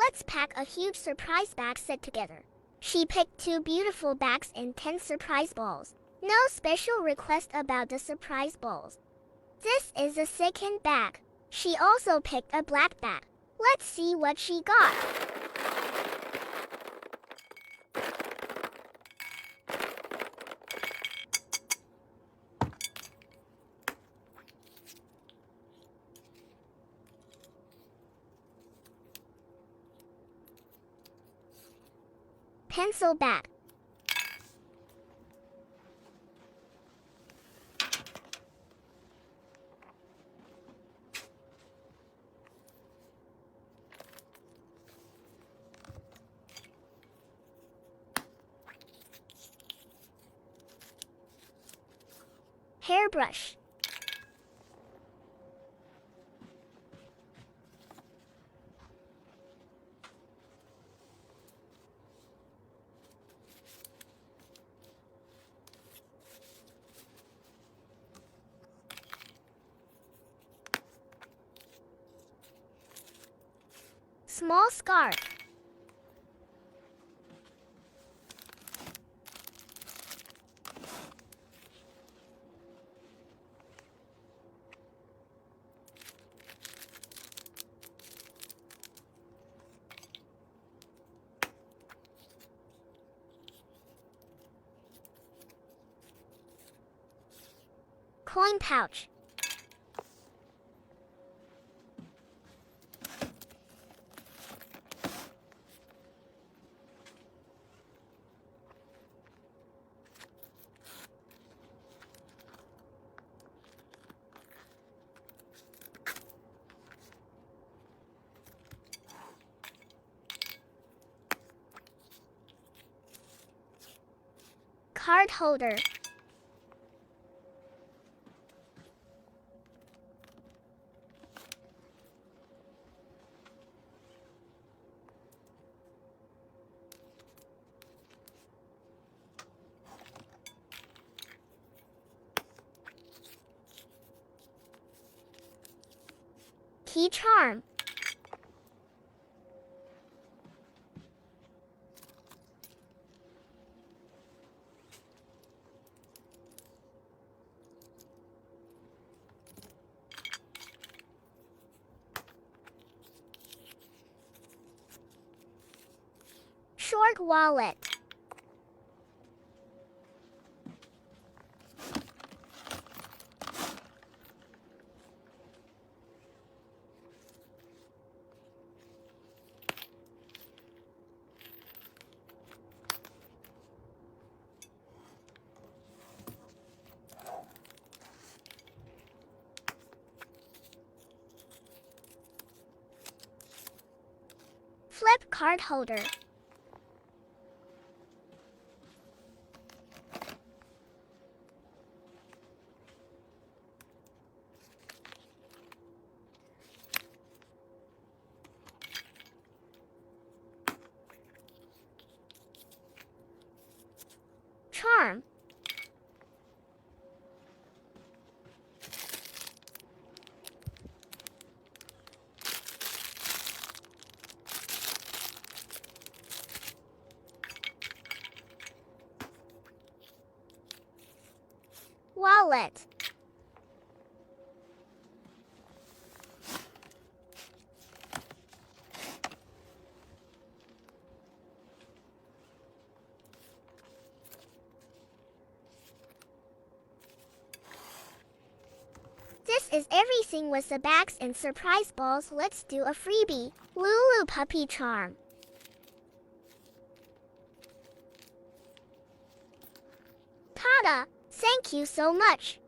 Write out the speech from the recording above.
Let's pack a huge surprise bag set together. She picked 2 beautiful bags and 10 surprise balls. No special request about the surprise balls. This is the second bag. She also picked a black bag. Let's see what she got. Pencil bag. Hairbrush. Small scarf. Coin pouch. Card holder. Key charm. Short wallet. Flip card holder. Charm. Wallet. This is everything with the bags and surprise balls. Let's do a freebie. Lulu puppy charm. Ta-da! Thank you so much.